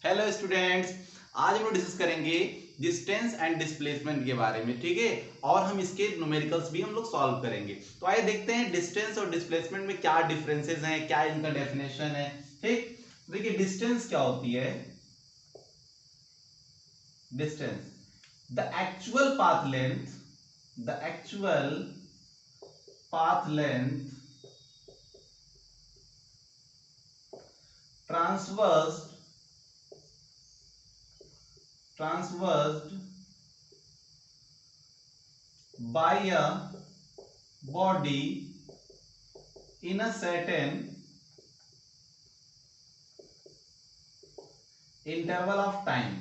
Hello students, आज हम लोग डिस्कस करेंगे डिस्टेंस एंड डिस्प्लेसमेंट के बारे में। ठीक है, और हम इसके न्यूमेरिकल्स भी हम लोग सॉल्व करेंगे। तो आइए देखते हैं डिस्टेंस और डिस्प्लेसमेंट में क्या डिफरेंसेस हैं, क्या इनका डेफिनेशन है। ठीक, देखिए डिस्टेंस क्या होती है। Distance, the actual path length traversed by a body in a certain interval of time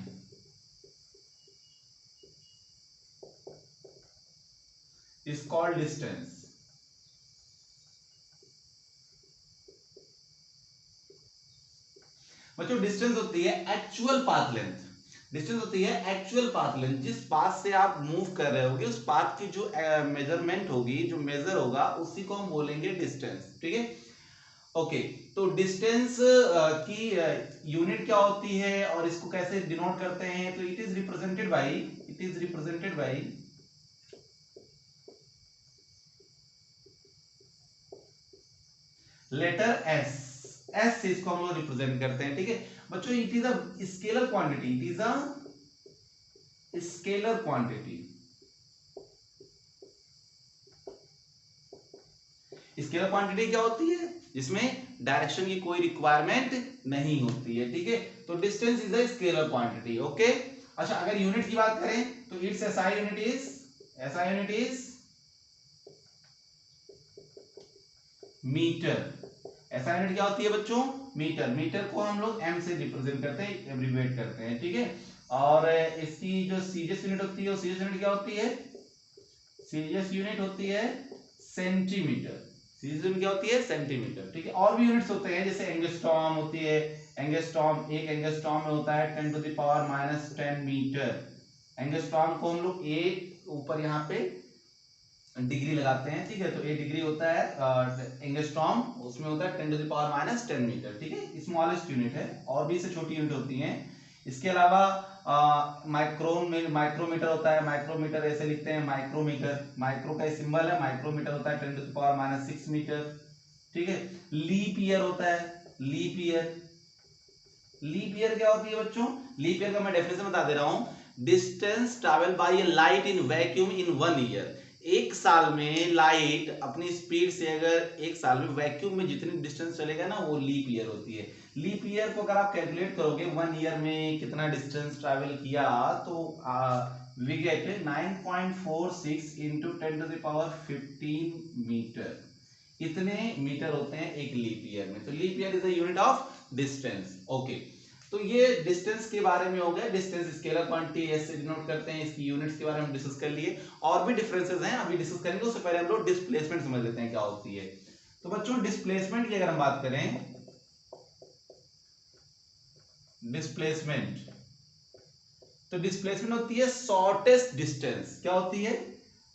is called distance. बच्चों डिस्टेंस होती है एक्चुअल पाथ लेंथ। डिस्टेंस होती है एक्चुअल पाथ लेंथ, जिस पाथ से आप मूव कर रहे होगे उस पाथ की जो मेजरमेंट होगी, जो मेजर होगा, उसी को हम बोलेंगे डिस्टेंस। ठीक है, ओके। तो डिस्टेंस की यूनिट क्या होती है और इसको कैसे डिनोट करते हैं? तो it is represented by letter S. S से इसको हम लोग रिप्रेजेंट करते हैं। ठीक है बच्चों, it is a scalar quantity. Scalar quantity क्या होती है? जिसमें डायरेक्शन की कोई रिक्वायरमेंट नहीं होती है। ठीक है, तो distance is a scalar quantity. Okay, अच्छा, अगर यूनिट की बात करें तो it's SI unit is metre. ऐसा यूनिट क्या होती है बच्चों? मीटर। मीटर को हम लोग एम से रिप्रेजेंट करते हैं, एब्रिविएट करते हैं। ठीक है, और इसकी जो सीजीएस यूनिट होती है, सीजीएस यूनिट क्या होती है? सीजीएस यूनिट होती है सेंटीमीटर। सीजीएस यूनिट क्या होती है? सेंटीमीटर। ठीक है, और भी यूनिट्स होते हैं, जैसे एंगस्ट्रॉम होती है। एंगस्ट्रॉम, एक एंगस्ट्रॉम में होता है 10⁻⁻10 मीटर। एंगस्ट्रॉम को हम लोग एक ऊपर यहाँ पे डिग्री लगाते हैं। ठीक है, तो 1 डिग्री होता है एंगस्ट्रॉम, उसमें होता है 10⁻⁻10 मीटर। ठीक है, स्मॉलेस्ट यूनिट है, और भी इससे छोटी यूनिट होती हैं। इसके अलावा माइक्रोमीटर होता है। माइक्रोमीटर ऐसे लिखते हैं, माइक्रोमीटर, माइक्रो का सिंबल है, माइक्रोमीटर होता है 10⁻⁻6 मीटर। ठीक है, लीप ईयर होता है। लीप ईयर क्या होती है बच्चों? लीप ईयर का मैं डेफिनेशन बता दे रहा हूं। Distance travel by A light in vacuum in 1 year. एक साल में लाइट अपनी स्पीड से अगर एक साल में वैक्यूम में जितनी डिस्टेंस चलेगा ना, वो लीप ईयर होती है। लीप ईयर को अगर आप कैलकुलेट करोगे 1 ईयर में कितना डिस्टेंस ट्रैवल किया, तो वी गेट 9.46 इंटू 10⁻15 मीटर। इतने मीटर होते हैं एक लीप ईयर में। तो leap year is the unit of distance. Okay, तो ये डिस्टेंस के बारे में हो गया। डिस्टेंस स्केलर क्वांटिटी ऐसे डिनोट करते हैं। इसकी यूनिट्स के बारे में डिस्कस कर लिए, और भी डिफरेंसेस हैं, अभी डिस्कस करेंगे। उससे पहले हम लोग डिस्प्लेसमेंट समझ लेते हैं क्या होती है। तो बच्चों डिस्प्लेसमेंट की अगर हम बात करें, तो डिस्प्लेसमेंट होती है शॉर्टेस्ट डिस्टेंस। क्या होती है?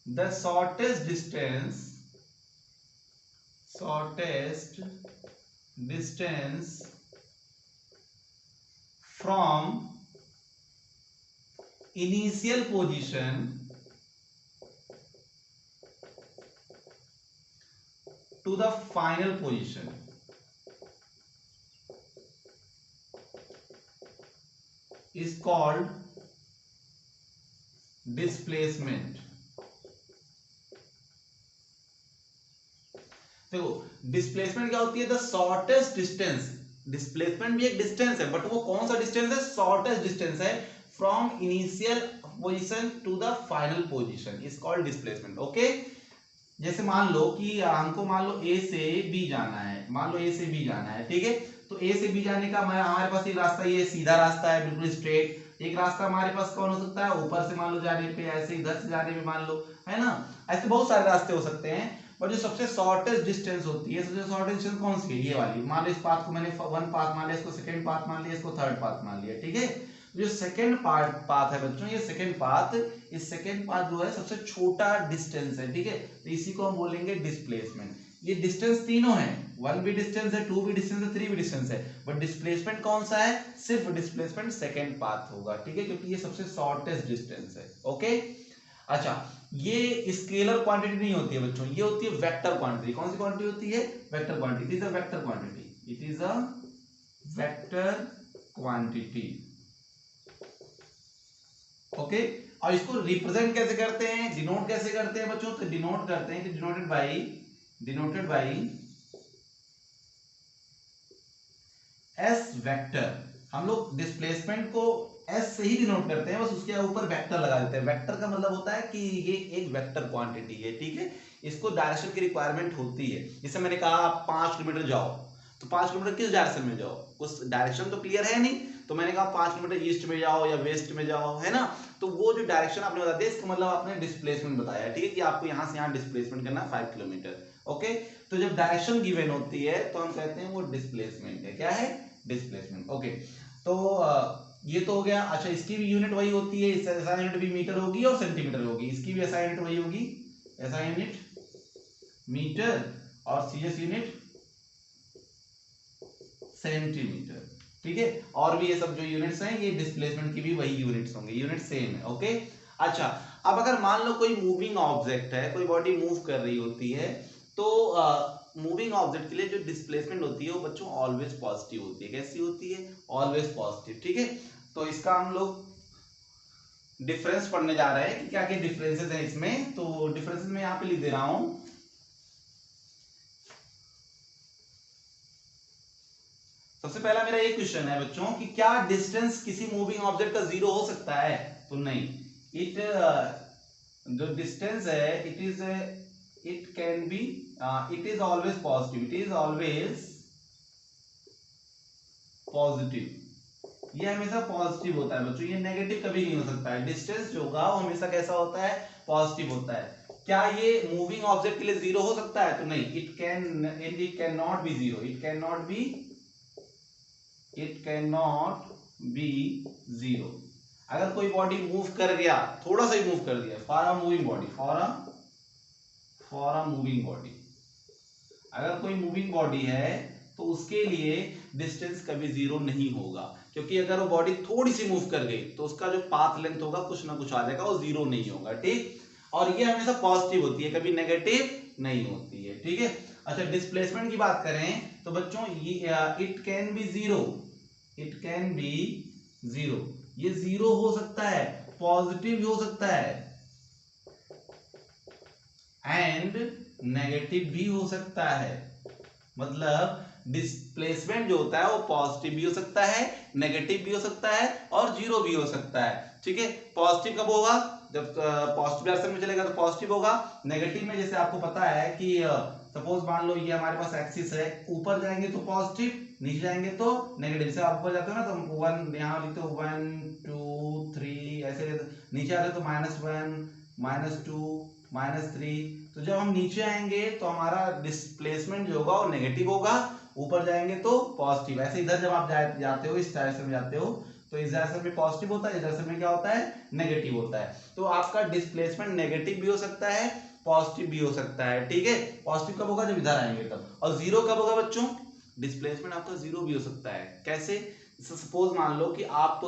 The shortest distance from initial position to the final position is called displacement. देखो डिस्प्लेसमेंट क्या होती है? The shortest distance. डिस्प्लेसमेंट भी एक डिस्टेंस है, बट वो कौन सा डिस्टेंस है? शॉर्टेस्ट डिस्टेंस है from initial position to the final position is called displacement. Okay, जैसे मान लो कि हमको मान लो ए से बी जाना है। ठीक है, तो ए से बी जाने का हमारे पास एक रास्ता, ये सीधा रास्ता है, बिल्कुल स्ट्रेट। एक रास्ता हमारे पास कौन हो सकता है? ऊपर से मान लो जाने पे, ऐसे इधर से जाने पे मान लो, है ना। ऐसे बहुत सारे रास्ते हो सकते हैं, और जो सबसे शॉर्टेस्ट डिस्टेंस होती है, सबसे शॉर्टेस्ट डिस्टेंस कौन सी है? ये वाली। मान लो इस पाथ को मैंने 1 पाथ मान लिया, इसको सेकंड पाथ मान लिया, इसको थर्ड पाथ मान लिया। ठीक है, जो सेकंड पाथ है बच्चों, ये सेकंड पाथ, इस सेकंड पाथ जो है सबसे छोटा डिस्टेंस है। ठीक है, तो इसी को हम बोलेंगे डिस्प्लेसमेंट। ये डिस्टेंस तीनों है, 1 भी डिस्टेंस है, 2 भी डिस्टेंस है, 3 भी डिस्टेंस है, बट डिस्प्लेसमेंट कौन सा है? सिर्फ डिस्प्लेसमेंट सेकंड पाथ होगा, ठीक है, क्योंकि ये सबसे शॉर्टेस्ट डिस्टेंस है। ओके, अच्छा, ये स्केलर क्वांटिटी नहीं होती है बच्चों, ये होती है वेक्टर क्वांटिटी। कौन सी क्वांटिटी होती है? Vector quantity. It is a vector quantity, it is a vector quantity. Okay, और इसको रिप्रेजेंट कैसे करते हैं, डिनोट कैसे करते हैं बच्चों? तो डिनोट करते हैं कि डिनोटेड बाई एस वेक्टर। हम लोग डिस्प्लेसमेंट को एस से ही डिनोट करते हैं, बस उसके ऊपर वेक्टर लगा देते हैं। वेक्टर का मतलब होता है कि ये एक वेक्टर क्वांटिटी है, ठीक है। इसको डायरेक्शन की रिक्वायरमेंट होती है। जैसे मैंने कहा आप 5 किलोमीटर जाओ, तो 5 किलोमीटर किस डायरेक्शन में जाओ? उस डायरेक्शन तो क्लियर है नहीं, तो मैंने कहा 5 किलोमीटर ईस्ट में जाओ या वेस्ट में जाओ, है ना। तो वो जो डायरेक्शन आपने बता दिया, इसका मतलब आपने डिस्प्लेसमेंट बताया, ठीक है, कि आपको यहाँ से यहाँ डिस्प्लेसमेंट करना 5 किलोमीटर। ओके, तो जब डायरेक्शन गिवन होती है तो हम कहते हैं वो डिस्प्लेसमेंट है। क्या है? डिस्प्लेसमेंट। ओके, तो ये तो हो गया। अच्छा, इसकी भी यूनिट वही होती है, ऐसा यूनिट भी मीटर होगी और सेंटीमीटर होगी। इसकी भी ऐसा यूनिट वही होगी, ऐसा यूनिट मीटर और सीएस यूनिट सेंटीमीटर, ठीक है। और भी ये सब जो यूनिट्स हैं, ये डिस्प्लेसमेंट की भी वही यूनिट्स होंगे, यूनिट सेम है। ओके, अच्छा, अब अगर मान लो कोई मूविंग ऑब्जेक्ट है, कोई बॉडी मूव कर रही होती है, तो मूविंग ऑब्जेक्ट के लिए जो डिस्प्लेसमेंट होती है वो बच्चों ऑलवेज पॉजिटिव होती है। कैसी होती है? ऑलवेज पॉजिटिव, ठीक है। तो इसका हम लोग डिफरेंस पढ़ने जा रहे हैं कि क्या क्या डिफरेंसेस हैं इसमें। तो डिफरेंसेस मैं यहाँ पे लिख दे रहा हूं। सबसे पहला मेरा एक क्वेश्चन है बच्चों कि क्या डिस्टेंस किसी मूविंग ऑब्जेक्ट का जीरो हो सकता है? तो नहीं, इट जो डिस्टेंस है it can be, it is always positive, it is always positive. ये हमेशा पॉजिटिव होता है बच्चों, ये नेगेटिव कभी नहीं हो सकता है। डिस्टेंस जो होगा वो हमेशा कैसा होता है? पॉजिटिव होता है। क्या ये मूविंग ऑब्जेक्ट के लिए जीरो हो सकता है? तो नहीं, it can not be zero, it can not be zero. अगर कोई बॉडी मूव कर गया, थोड़ा सा ही मूव कर दिया, for a moving body, for a moving body, अगर कोई मूविंग बॉडी है तो उसके लिए डिस्टेंस कभी जीरो नहीं होगा, क्योंकि अगर वो बॉडी थोड़ी सी मूव कर गई तो उसका जो पाथ लेंथ होगा कुछ ना कुछ आ जाएगा, वो जीरो नहीं होगा, ठीक। और ये हमेशा पॉजिटिव होती है, कभी नेगेटिव नहीं होती है, ठीक है। अच्छा, डिस्प्लेसमेंट की बात करें तो बच्चों ये it can be zero, it can be zero. ये जीरो हो सकता है, पॉजिटिव भी हो सकता है, एंड नेगेटिव भी हो सकता है। मतलब डिस्प्लेसमेंट जो होता है वो पॉजिटिव भी हो सकता है, नेगेटिव भी हो सकता है और जीरो भी हो सकता है, ठीक है। पॉजिटिव कब होगा? जब पॉजिटिव डायरेक्शन में चलेगा तो पॉजिटिव होगा। नेगेटिव में जैसे आपको पता है कि सपोज मान लो ये हमारे पास एक्सिस है, ऊपर जाएंगे तो पॉजिटिव, नीचे जाएंगे तो नेगेटिव। जैसे आप ऊपर जाते हो ना तो वन, यहाँ लिखते हो 1 2 3, ऐसे नीचे आते हो तो -1 -2 -3। तो जब हम नीचे आएंगे तो हमारा डिस्प्लेसमेंट जो होगा वो नेगेटिव होगा, ऊपर जाएंगे तो पॉजिटिव। ऐसे इधर जब आप जाते हो, इस डायरेक्शन में जाते हो तो इस डायरेक्शन में पॉजिटिव होता है, इस डायरेक्शन में क्या होता है? नेगेटिव होता है। तो आपका डिस्प्लेसमेंट नेगेटिव भी हो सकता है, पॉजिटिव भी हो सकता है, ठीक है। पॉजिटिव कब होगा? जब इधर आएंगे तब। और जीरो कब होगा बच्चों? डिस्प्लेसमेंट आपका जीरो भी हो सकता है। कैसे? सपोज मान लो कि आप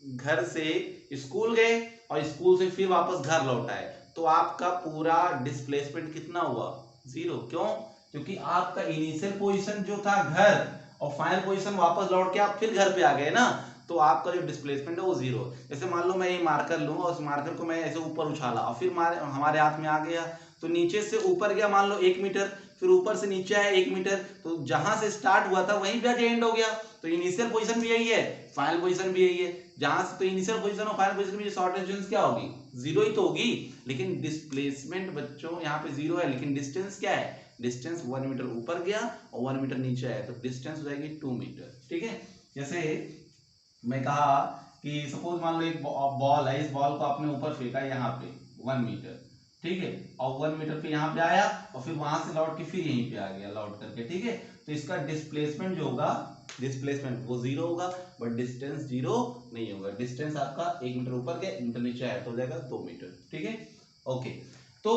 घर से स्कूल गए और स्कूल से फिर वापस घर लौट आए, तो आपका पूरा डिस्प्लेसमेंट कितना हुआ? जीरो। क्यों? क्योंकि आपका इनिशियल पोजीशन जो था घर, और फाइनल पोजीशन वापस लौट के आप फिर घर पे आ गए ना, तो आपका जो डिस्प्लेसमेंट है वो जीरो। जैसे मान लो मैं ये मार्कर लूँ और उस मार्कर को मैं ऐसे ऊपर उछाला और फिर हमारे हाथ में आ गया, तो नीचे से ऊपर गया मान लो 1 मीटर, फिर ऊपर से नीचे आया 1 मीटर, तो जहां से स्टार्ट हुआ था वहीं पे आके एंड हो गया। तो इनिशियल पोजीशन भी यही है, फाइनल पोजीशन भी यही है। जहां से तो इनिशियल पोजीशन और फाइनल पोजीशन में शॉर्टेस्ट डिस्टेंस क्या होगी? जीरो ही तो होगी। लेकिन डिस्प्लेसमेंट बच्चों यहाँ पे जीरो है, लेकिन डिस्टेंस क्या है? डिस्टेंस 1 मीटर ऊपर गया और 1 मीटर नीचे आया, तो डिस्टेंस हो जाएगी 2 मीटर, ठीक है। जैसे मैं कहा कि सपोज मान लो एक बॉल है, इस बॉल को आपने ऊपर फेंका यहाँ पे 1 मीटर, ठीक है, और 1 मीटर पे यहाँ पे आया और फिर वहां से लौट के फिर यहीं पे आ गया लौट करके, ठीक है। तो इसका डिस्प्लेसमेंट जो होगा, डिस्प्लेसमेंट वो जीरो होगा, बट डिस्टेंस जीरो नहीं होगा। डिस्टेंस आपका 1 मीटर ऊपर गया, 1 मीटर नीचे आया तो हो जाएगा 2 मीटर, ठीक है। ओके, तो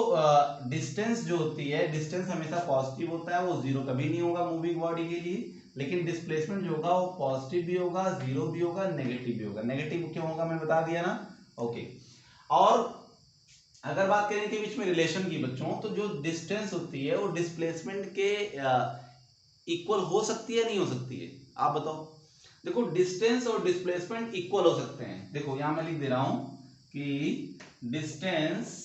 डिस्टेंस जो होती है, डिस्टेंस हमेशा पॉजिटिव होता है, वो जीरो कभी नहीं होगा मूविंग बॉडी के लिए। लेकिन डिस्प्लेसमेंट जो होगा वो पॉजिटिव भी होगा, जीरो भी होगा, नेगेटिव भी होगा। नेगेटिव क्यों होगा मैंने बता दिया ना। ओके, और अगर बात करें के बीच में रिलेशन की बच्चों, तो जो डिस्टेंस होती है वो डिस्प्लेसमेंट के इक्वल हो सकती है नहीं हो सकती है, आप बताओ। देखो डिस्टेंस और डिस्प्लेसमेंट इक्वल हो सकते हैं। देखो यहां मैं लिख दे रहा हूं कि distance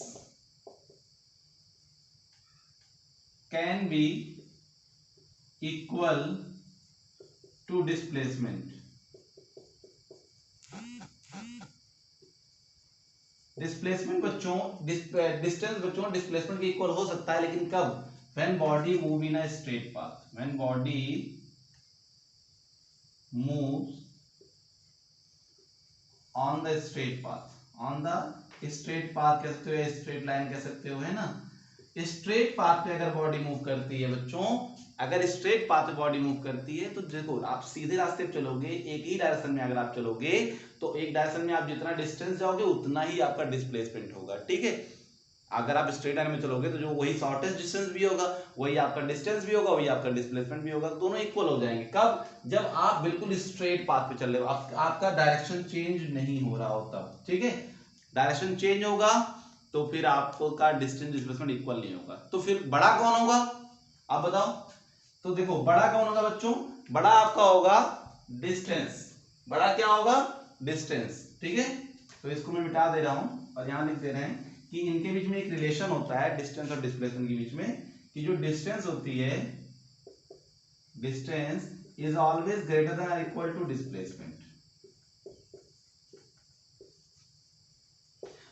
can be equal to displacement. Displacement बच्चों, डिस्टेंस बच्चों डिस्प्लेसमेंट के इक्वल हो सकता है, लेकिन कब? When body move in a straight path. When body moves on the straight path, on the straight path कह सकते हो, स्ट्रेट लाइन कह सकते हो, है ना। स्ट्रेट पाथ पे अगर बॉडी मूव करती है बच्चों, अगर स्ट्रेट पाथ पे बॉडी मूव करती है, तो देखो आप सीधे रास्ते पे चलोगे, एक ही डायरेक्शन में अगर आप चलोगे, तो एक डायरेक्शन में आप जितना डिस्टेंस जाओगे उतना ही आपका डिस्प्लेसमेंट होगा, ठीक है। अगर आप स्ट्रेट लाइन में चलोगे तो जो वही शॉर्टेस्ट डिस्टेंस भी होगा, वही आपका डिस्टेंस भी होगा, वही आपका डिस्प्लेसमेंट भी होगा, दोनों इक्वल हो जाएंगे। कब? जब आप बिल्कुल स्ट्रेट पाथ पे चल रहे हो, आपका डायरेक्शन चेंज नहीं हो रहा हो तब, ठीक है। डायरेक्शन चेंज होगा तो फिर आपका डिस्टेंस डिस्प्लेसमेंट इक्वल नहीं होगा। तो फिर बड़ा कौन होगा, आप बताओ। तो देखो बड़ा कौन होगा बच्चों, बड़ा आपका होगा डिस्टेंस। बड़ा क्या होगा? डिस्टेंस, ठीक है। तो इसको मैं मिटा दे रहा हूं और यहां लिख दे रहे हैं कि इनके बीच में एक रिलेशन होता है डिस्टेंस और डिस्प्लेसमेंट के बीच में, कि जो डिस्टेंस होती है, distance is always greater than और इक्वल टू डिस्प्लेसमेंट।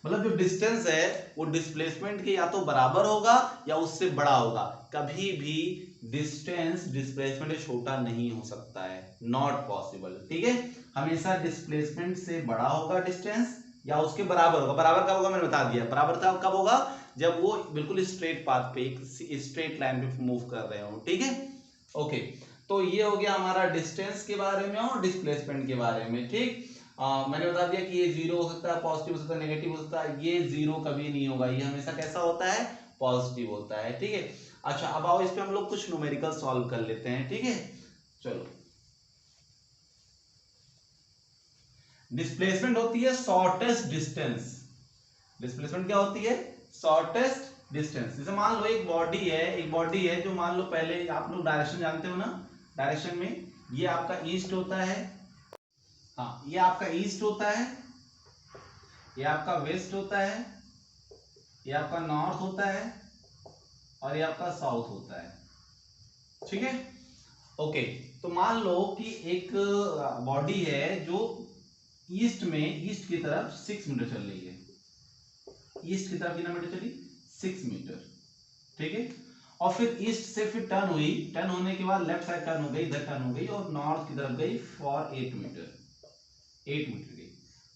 मतलब जो डिस्टेंस है वो डिस्प्लेसमेंट के या तो बराबर होगा या उससे बड़ा होगा। कभी भी डिस्टेंस डिस्प्लेसमेंट से छोटा नहीं हो सकता है, नॉट पॉसिबल, ठीक है। हमेशा डिस्प्लेसमेंट से बड़ा होगा डिस्टेंस, या उसके बराबर होगा। बराबर कब होगा मैंने बता दिया, बराबर कब होगा? जब वो बिल्कुल स्ट्रेट पाथ पे, एक स्ट्रेट लाइन पे मूव कर रहे हो, ठीक है। ओके, तो ये हो गया हमारा डिस्टेंस के बारे में और डिस्प्लेसमेंट के बारे में, ठीक। मैंने बता दिया कि ये जीरो हो सकता है, पॉजिटिव हो सकता है, नेगेटिव हो सकता है। ये जीरो कभी नहीं होगा, ये हमेशा कैसा होता है? पॉजिटिव होता है, ठीक है। अच्छा, अब आओ इस पे हम लोग कुछ न्यूमेरिकल सॉल्व कर लेते हैं, ठीक है। चलो, डिस्प्लेसमेंट होती है शॉर्टेस्ट डिस्टेंस। डिस्प्लेसमेंट क्या होती है? Shortest distance. जैसे मान लो एक बॉडी है, जो मान लो, पहले आप लोग डायरेक्शन जानते हो ना, डायरेक्शन में ये आपका ईस्ट होता है, हाँ ये आपका ईस्ट होता है, ये आपका वेस्ट होता है, ये आपका नॉर्थ होता है, और ये आपका साउथ होता है, ठीक है। ओके, तो मान लो कि एक बॉडी है जो ईस्ट की तरफ 6 मीटर चल रही है। ईस्ट की तरफ कितना मीटर चली? 6 मीटर, ठीक है। और फिर ईस्ट से फिर टर्न हुई, टर्न होने के बाद लेफ्ट साइड टर्न हो गई, इधर टर्न हो गई और नॉर्थ की तरफ गई फॉर 8 मीटर, 8 मीटर गई।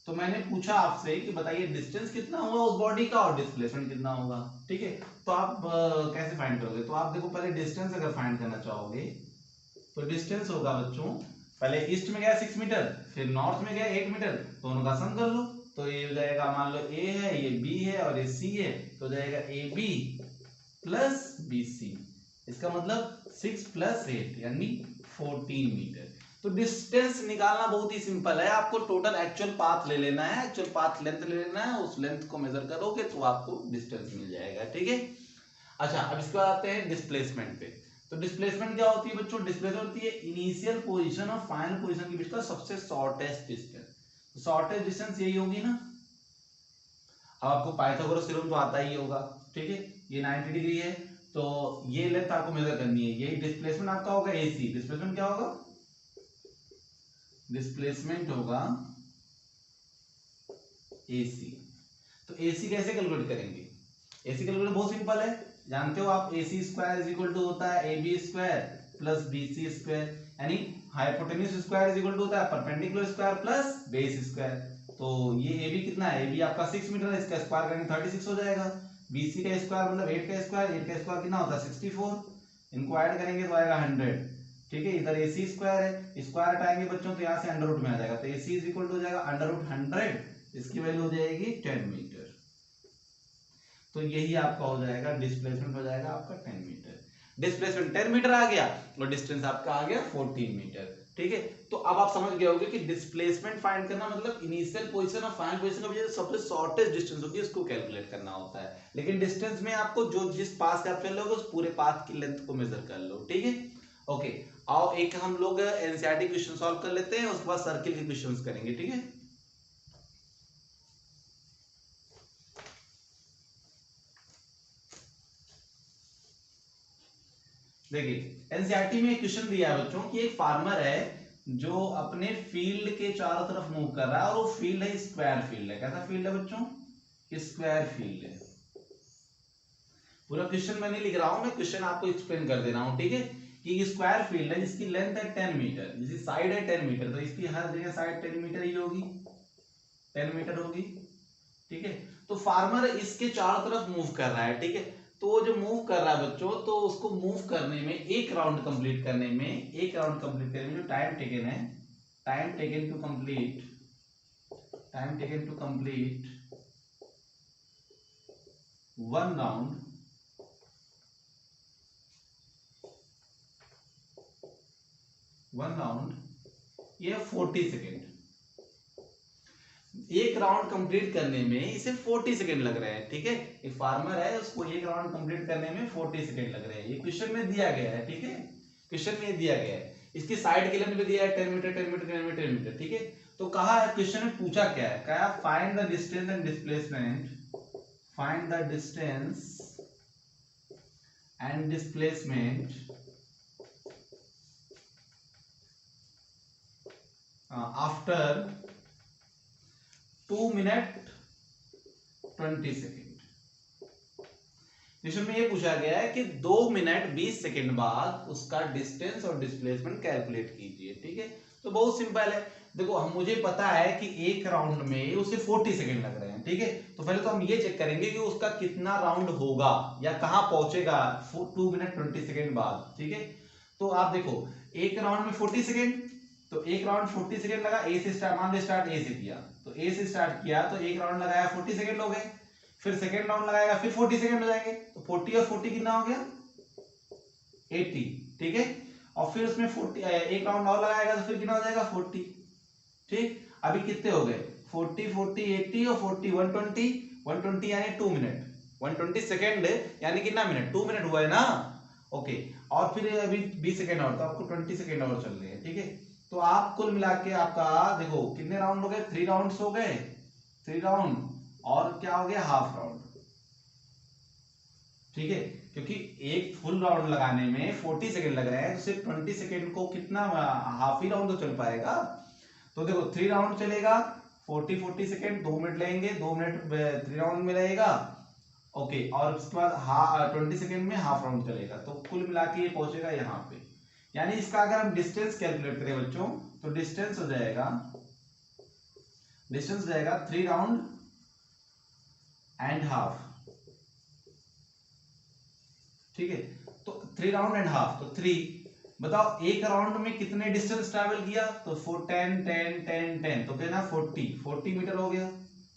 तो मैंने पूछा आपसे कि बताइए डिस्टेंस कितना होगा उस बॉडी का और डिस्प्लेसमेंट कितना होगा, ठीक है। तो आप कैसे फाइंड करोगे? तो आप देखो, पहले डिस्टेंस अगर फाइंड करना चाहोगे तो डिस्टेंस होगा बच्चों, पहले ईस्ट में गया 6 मीटर, फिर नॉर्थ में गया 8 मीटर, दोनों का सम कर लो। तो ये हो जाएगा, मान लो ए है, ये बी है और ये सी है, तो हो जाएगा A B plus B C. इसका मतलब 6 प्लस 8 यानी 14 मीटर। तो डिस्टेंस निकालना बहुत ही सिंपल है, आपको टोटल एक्चुअल पाथ ले लेना है, एक्चुअल पाथ लेंथ ले लेना है, उस लेंथ को मेजर करोगे तो आपको डिस्टेंस मिल जाएगा, ठीक है। अच्छा, अब इसके बाद आते हैं डिस्प्लेसमेंट पे। तो डिस्प्लेसमेंट क्या होती है बच्चों? डिस्प्लेसमेंट होती है इनिशियल पोजीशन और फाइनल पोजीशन के बीच का सबसे शॉर्टेस्ट डिस्टेंस। शॉर्टेस्ट डिस्टेंस यही होगी ना। अब आपको पाइथागोरस थ्योरम तो आता ही होगा, ठीक है। ये 90 डिग्री है, तो ये लेंथ आपको मेजर करनी है, यही डिस्प्लेसमेंट आपका होगा AC। डिस्प्लेसमेंट क्या होगा? डिस्प्लेसमेंट होगा AC। तो AC कैसे कैलकुलेट करेंगे? AC कैलकुलेट बहुत सिंपल है, जानते हो आप, AC square is equal to होता है AB square plus BC square, यानी hypotenuse square is equal to होता है perpendicular square plus base square. तो ये AB कितना है? AB आपका 6 मीटर है, इसका स्क्वायर करेंगे 36 हो जाएगा। BC का स्क्वायर मतलब 8 का स्क्वायर, 8 का स्क्वायर कितना होता है? 64। इनको ऐड करेंगे तो आएगा 100, ठीक है। इधर AC स्क्वायर है, स्क्वायर हटाएंगे बच्चों तो यहाँ से अंडर रूट में आ जाएगा, तो AC इज इक्वल टू हो जाएगा अंडर रूट 100, इसकी वैल्यू हो जाएगी 10 मीटर। तो यही आपका हो जाएगा डिस्प्लेसमेंट, हो जाएगा आपका 10 मीटर। डिस्प्लेसमेंट 10 मीटर आ गया और डिस्टेंस आपका आ गया 14 मीटर। ठीक है, तो अब आप समझ गए होंगे कि डिस्प्लेसमेंट फाइंड करना मतलब इनिशियल पोजीशन और फाइनल पोजीशन का बीच सबसे शॉर्टेस्ट डिस्टेंस होती है उसको कैलकुलेट करना होता है। लेकिन डिस्टेंस में आपको जो जिस पाथ से आप चल रहे हो उस पूरे पाथ की लेंथ को मेजर कर लो। ठीक है, ओके। आओ एक हम लोग एनसीईआरटी क्वेश्चन सॉल्व कर लेते हैं, उसके बाद सर्किल के क्वेश्चंस करेंगे। ठीक है, देखिए एनसीईआरटी में एक क्वेश्चन दिया है बच्चों कि एक फार्मर है जो अपने फील्ड के चारों तरफ मूव कर रहा है और वो फील्ड है स्क्वायर फील्ड है। कैसा फील्ड है बच्चों? स्क्वायर फील्ड है। पूरा क्वेश्चन मैं नहीं लिख रहा हूं, मैं क्वेश्चन आपको एक्सप्लेन कर दे रहा हूं। ठीक है, कि स्क्वायर फील्ड है जिसकी लेंथ है 10 मीटर, जिसकी साइड है 10 मीटर, तो इसकी हर जगह साइड 10 मीटर ही होगी, 10 मीटर होगी। ठीक है, तो फार्मर इसके चारों तरफ मूव कर रहा है। ठीक है, तो वो जो मूव कर रहा है बच्चों, तो उसको मूव करने में एक राउंड कंप्लीट करने में जो टाइम टेकन है, time taken to complete one round ये 40 सेकेंड। एक राउंड कंप्लीट करने में इसे 40 सेकेंड लग रहे हैं। ठीक है, एक फार्मर है उसको एक राउंड कंप्लीट करने में 40 सेकेंड लग रहे हैं, ये क्वेश्चन में दिया गया है। ठीक है, क्वेश्चन में दिया गया है, इसकी साइड की लेंथ भी दिया है 10 मीटर 10 मीटर 10 मीटर 10 मीटर। ठीक है, तो कहा है क्वेश्चन में पूछा क्या है, कहा find the distance and displacement after 2 minute 20 second. Question में ये पूछा गया है कि 2 मिनट 20 सेकेंड बाद उसका डिस्टेंस और डिस्प्लेसमेंट कैलकुलेट कीजिए। ठीक है, तो बहुत सिंपल है। देखो हम मुझे पता है कि एक राउंड में उसे 40 सेकेंड लग रहे हैं। ठीक है, तो पहले तो हम ये चेक करेंगे कि उसका कितना राउंड होगा या कहां पहुंचेगा 2 मिनट 20 सेकेंड बाद। ठीक है, तो आप देखो एक राउंड में 40 सेकेंड, तो एक राउंड 40 सेकेंड लगा, ए से स्टार्ट, मान लो स्टार्ट ए से किया, तो ए से स्टार्ट किया तो एक राउंड लगाया 40 सेकेंड हो गए, फिर सेकेंड राउंड लगाएगा फिर 40 सेकेंड हो जाएंगे, तो 40 और 40 कितना हो गया 80। ठीक है, और फिर उसमें 40 एक राउंड और लगाएगा तो फिर कितना हो जाएगा 40। ठीक, अभी कितने हो गए 40 40 80 और 40 120 यानी 2 मिनट, 120 सेकेंड यानी कितना मिनट 2 मिनट हुआ है ना। ओके, और फिर अभी 20 सेकेंड और, तो आपको 20 सेकेंड और चल रहे हैं। ठीक है, तो आप कुल मिला के आपका देखो कितने राउंड हो गए, 3 राउंड्स हो गए, 3 राउंड और क्या हो गया हाफ राउंड। ठीक है, क्योंकि एक फुल राउंड लगाने में 40 सेकेंड लग रहे हैं, तो सिर्फ 20 सेकेंड को कितना हाफ ही राउंड तो चल पाएगा। तो देखो 3 राउंड चलेगा 40 सेकेंड, 2 मिनट लेंगे, 2 मिनट 3 राउंड में रहेगा। ओके, और उसके बाद 20 सेकेंड में हाफ राउंड चलेगा, तो कुल मिला के ये पहुंचेगा यहाँ पे। यानी इसका अगर हम डिस्टेंस कैलकुलेट करें बच्चों, तो डिस्टेंस हो जाएगा 3 राउंड एंड हाफ। ठीक है, तो 3 राउंड एंड हाफ, तो 3 बताओ एक राउंड में कितने डिस्टेंस ट्रैवल किया, तो 4 10 10 10 10, तो कितना 40 मीटर हो गया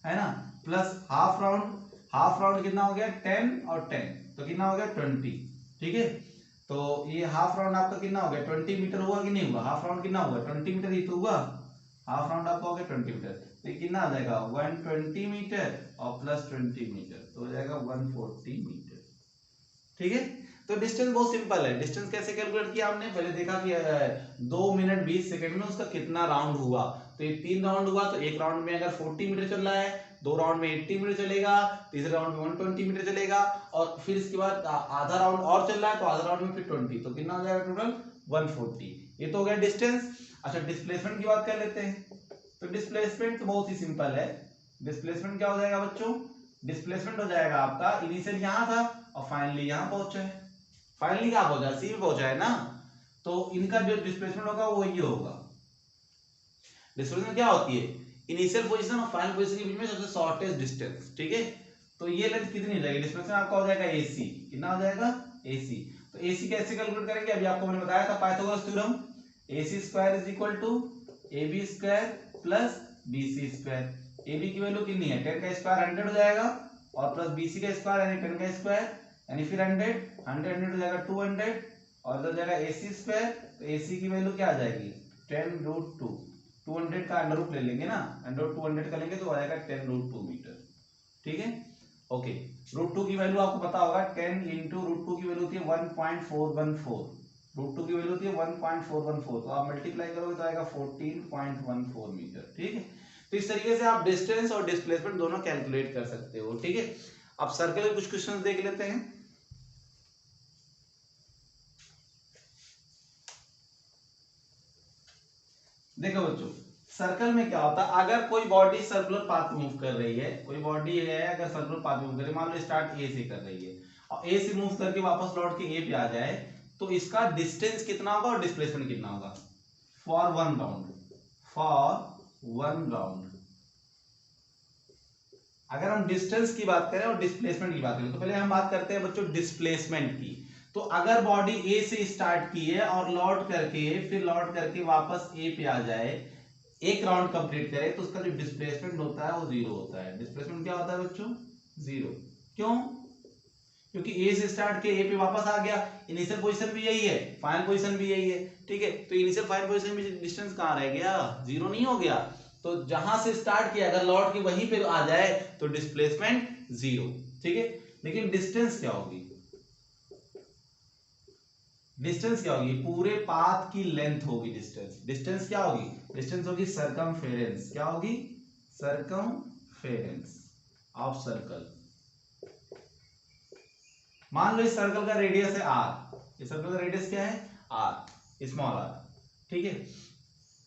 है ना, प्लस हाफ राउंड कितना हो गया 10 और 10, तो कितना हो गया 20। ठीक है, तो ये हाफ राउंड आपका कितना हो गया 20 मीटर हुआ कि नहीं हुआ, हाफ राउंड कितना हुआ 20 मीटर ही तो हुआ, हाफ राउंड आपका हो गया 20 मीटर, तो ये कितना आ जाएगा 120 मीटर और प्लस 20 मीटर, तो हो जाएगा 140 मीटर। ठीक है, तो डिस्टेंस बहुत सिंपल है। डिस्टेंस कैसे कैलकुलेट किया हमने, पहले देखा कि 2 मिनट 20 सेकंड में उसका कितना राउंड हुआ, तो ये 3 राउंड हुआ, तो एक राउंड में अगर 40 मीटर चल रहा है, 2 राउंड में 80 मीटर चलेगा, तीसरे राउंड में 120 मीटर चलेगा, और फिर इसके बाद आधा राउंड और चल रहा है, तो आधा राउंड में फिर 20, तो कितना हो जाएगा टोटल 140। ये तो हो गया डिस्टेंस। अच्छा डिस्प्लेसमेंट की बात कर लेते हैं, तो डिस्प्लेसमेंट तो बहुत ही सिंपल है। डिस्प्लेसमेंट क्या हो जाएगा बच्चों, डिस्प्लेसमेंट हो जाएगा आपका इनिशियल यहाँ था और फाइनली यहाँ पहुंचा है, फाइनली कहाँ पहुंचा है सी में पहुंचा है ना, तो इनका जो डिस्प्लेसमेंट होगा वो ये होगा। डिस्प्लेसमेंट क्या होती है, इनिशियल पोजीशन और फाइनल पोजीशन के बीच में सबसे शॉर्टेस्ट डिस्टेंस। ठीक है, तो ये लेंथ कितनी हो जाएगी, डिस्प्लेसमेंट आपका हो जाएगा AC, कितना हो जाएगा AC। तो AC कैसे कैलकुलेट करेंगे, अभी आपको मैंने बताया था Pythagoras theorem, AC² = AB² + BC²। AB की वैल्यू कितनी है 10 का स्क्वायर 100 हो जाएगा, और प्लस BC का स्क्वायर यानी 10 का स्क्वायर यानी फिर 100 हो जाएगा 200 और इधर जाएगा AC स्क्वायर, तो AC की वैल्यू क्या आ जाएगी 10√2। 200 का अंडर रूट ले लेंगे ना, अंडर रूट 200 का लेंगे तो आ जाएगा 10√2 मीटर। ठीक है, ओके। √2 की वैल्यू आपको पता होगा 10 इंटू √2 की वैल्यू होती है 1.414। √2 की वैल्यू होती है 1.414, तो आप मल्टीप्लाई करोगे तो आएगा 14.14 मीटर। ठीक है, तो इस तरीके से आप डिस्टेंस और डिस्प्लेसमेंट दोनों कैलकुलेट कर सकते हो। ठीक है, अब सर्कल के कुछ क्वेश्चन देख लेते हैं। देखो बच्चों, सर्कल में क्या होता है, अगर कोई बॉडी सर्कुलर पाथ मूव कर रही है, कोई बॉडी है अगर सर्कुलर पाथ मूव कर रही है, मान लो स्टार्ट ए से कर रही है और ए से मूव करके वापस लौट के ए पे आ जाए, तो इसका डिस्टेंस कितना होगा और डिस्प्लेसमेंट कितना होगा फॉर वन राउंड। अगर हम डिस्टेंस की बात करें और डिस्प्लेसमेंट की बात करें, तो पहले हम बात करते हैं बच्चों डिस्प्लेसमेंट की। तो अगर बॉडी ए से स्टार्ट की है और लौट करके वापस ए पे आ जाए, एक राउंड कंप्लीट करे, तो उसका जो डिस्प्लेसमेंट होता है वो 0 होता है। डिस्प्लेसमेंट क्या होता है बच्चों 0। क्यों? क्योंकि ए से स्टार्ट के ए पे वापस आ गया, इनिशियल पोजीशन भी यही है, फाइनल पोजीशन भी यही है। ठीक है, तो इनिशियल फाइनल पोजीशन में डिस्टेंस कहां रह गया 0 नहीं हो गया। तो जहां से स्टार्ट किया अगर लौट के वहीं पे आ जाए तो डिस्प्लेसमेंट 0। ठीक है, लेकिन डिस्टेंस क्या होगी, पूरे पाथ की लेंथ होगी डिस्टेंस क्या होगी, डिस्टेंस होगी सरकमफेरेंस। क्या होगी, सरकमफेरेंस ऑफ सर्कल। मान लो इस सर्कल का रेडियस है r, इस सर्कल का रेडियस क्या है r, स्मॉल r। ठीक है,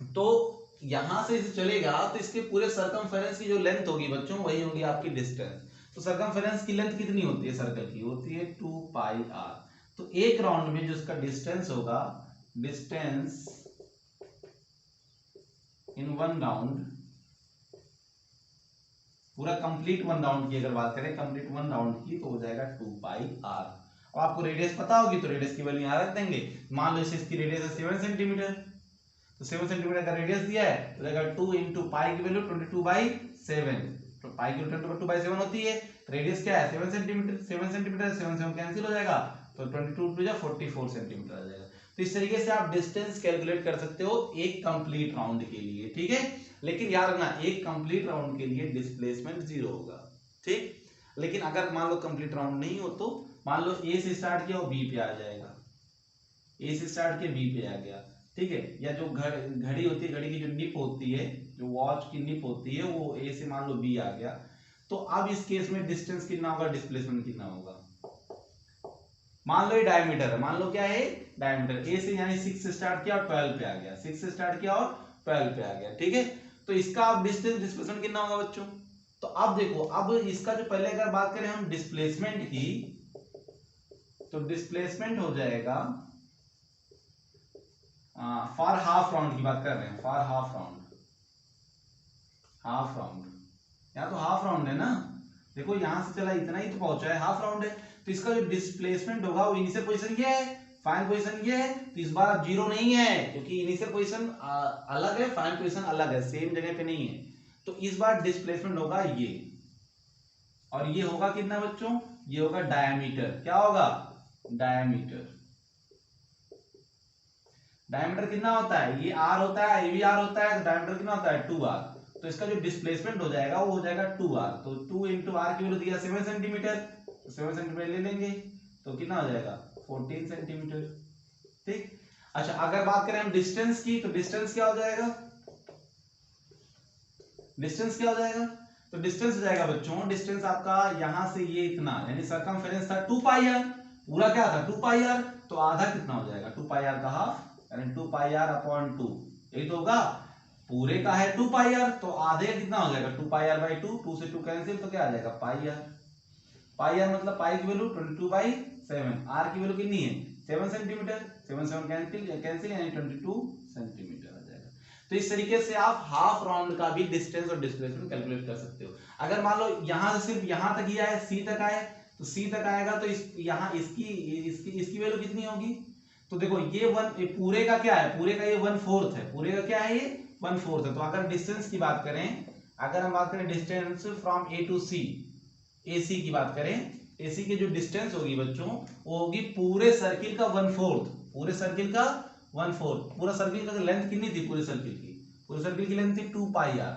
तो यहां से इसे चलेगा तो इसके पूरे सरकमफेरेंस की जो लेंथ होगी बच्चों वही होगी आपकी डिस्टेंस। तो सरकमफेरेंस की लेंथ कितनी होती है सर्कल की, होती है 2πr। तो एक राउंड में जो इसका डिस्टेंस होगा, डिस्टेंस इन वन राउंड, पूरा कंप्लीट वन राउंड की अगर बात करें, कंप्लीट वन राउंड की, तो हो जाएगा 2πr। अब आपको रेडियस पता होगी तो रेडियस की वैल्यू यहां रख देंगे। मान लो इसकी रेडियस है 7 सेंटीमीटर, तो 7 सेंटीमीटर का रेडियस दिया है तो जाएगा 2 इंटू पाई की वैल्यू 22/7। तो पाई की वैल्यू 22/7 होती है, रेडियस क्या है 7 सेंटीमीटर, 7 सेंटीमीटर 7 7 कैंसिल हो जाएगा, तो 22 टू 44 सेंटीमीटर आ जाएगा। तो इस तरीके से आप डिस्टेंस कैलकुलेट कर सकते हो एक कंप्लीट राउंड के लिए। ठीक है, लेकिन याद रखना एक कंप्लीट राउंड के लिए डिस्प्लेसमेंट 0 होगा। ठीक, लेकिन अगर मान लो कंप्लीट राउंड नहीं हो तो मान लो ए से स्टार्ट किया और बी पे आ जाएगा, ए से स्टार्ट किया बी पे आ गया। ठीक है, या जो घड़ी होती है, घड़ी की जो निप होती है, जो वॉच की निप होती है, वो ए से मान लो बी आ गया, तो अब इस केस में डिस्टेंस कितना होगा, डिस्प्लेसमेंट कितना होगा। मान लो ये डायमीटर है, मान लो क्या है डायमीटर, ए से यानी 6 से स्टार्ट किया और 12 पे आ गया, 6 से स्टार्ट किया और 12 पे आ गया। ठीक है, तो इसका अब डिस्टेंस डिस्प्लेसमेंट कितना होगा बच्चों। तो अब देखो, अब इसका जो पहले अगर बात करें हम डिस्प्लेसमेंट की, तो डिस्प्लेसमेंट हो जाएगा फॉर हाफ राउंड की बात कर रहे हैं, फॉर हाफ राउंड, यहाँ तो हाफ राउंड है ना, देखो यहां से चला इतना ही तो पहुंचा है, हाफ राउंड है। तो इसका जो डिस्प्लेसमेंट होगा वो इनिशियल पोजीशन ये है, फाइनल पोजीशन ये है, तो इस बार अब 0 नहीं है क्योंकि इनिशियल पोजीशन अलग है, फाइनल पोजीशन अलग है, सेम जगह पे नहीं है। तो इस बार डिस्प्लेसमेंट होगा ये, और ये होगा कितना बच्चों, ये होगा डायमीटर। क्या होगा, डायमीटर। डायमीटर कितना होता है, ये r होता है, ये भी r होता है, तो डायमीटर कितना होता है 2r। तो इसका जो डिस्प्लेसमेंट हो जाएगा वो हो जाएगा 2r। तो 2 इंटू r की वैल्यू दिया 7 सेंटीमीटर, तो 7 सेंटीमीटर ले लेंगे तो कितना हो जाएगा 14 सेंटीमीटर। ठीक, अच्छा अगर बात करें हम डिस्टेंस की, तो डिस्टेंस क्या हो जाएगा, तो डिस्टेंस हो जाएगा बच्चों, डिस्टेंस आपका यहां से ये इतना, यानी सरकमफेरेंस था 2πr, पूरा क्या था 2πr, तो आधा कितना हो जाएगा 2πr का हाफ, यानी 2πr/2, यही तो होगा, पूरे का है 2πr, तो आधे कितना हो जाएगा 2πr/2, 2 से 2 कैंसिल, तो क्या आ जाएगा πr मतलब पाई की वैल्यू 22/7, r की वैल्यू कितनी है 7 सेंटीमीटर, 7 7 कैंसिल यानी 22 सेंटीमीटर आ जाएगा। तो इस तरीके से आप हाफ राउंड का भी डिस्टेंस और डिस्प्लेसमेंट कैलकुलेट कर सकते हो। अगर मान लो यहां से सिर्फ यहां तक ही आए, सी तक आए, तो सी तक आएगा तो यहाँ इसकी वैल्यू कितनी होगी, तो देखो ये पूरे का क्या है, पूरे का ये 1/4 है, पूरे का क्या है ये 1/4 है। तो अगर डिस्टेंस की बात करें, अगर हम बात करें distance from A to C, AC की बात करें, AC की जो डिस्टेंस होगी बच्चों वो होगी पूरे सर्किल का 1/4, पूरे सर्किल का 1/4। पूरा सर्किल का लेंथ कितनी थी पूरे सर्किल की? पूरे सर्किल की लेंथ थी 2πr।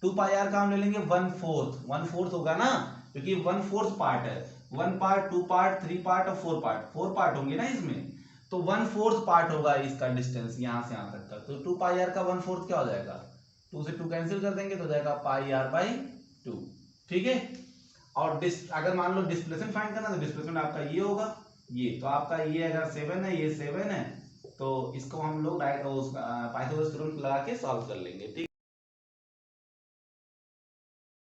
2πr का हम ले लेंगे 1/4, 1/4 होगा ना, क्योंकि 1/4 पार्ट है, 1 पार्ट, 2 पार्ट, 3 पार्ट और 4 पार्ट, 4 पार्ट होंगे ना इसमें, तो 1/4 पार्ट होगा इसका डिस्टेंस यहाँ से यहाँ तक का। तो 2πr का 1/4 क्या हो जाएगा? 2 से 2 कैंसिल कर देंगे तो हो जाएगा πr/2। ठीक है। और अगर मान लो डिस्प्लेसमेंट फाइंड करना तो डिस्प्लेसमेंट आपका ये होगा, ये तो आपका ये अगर 7 है, ये 7 है, तो इसको हम लोग पाइथागोरस थ्योरम लगा के सॉल्व कर लेंगे। ठीक।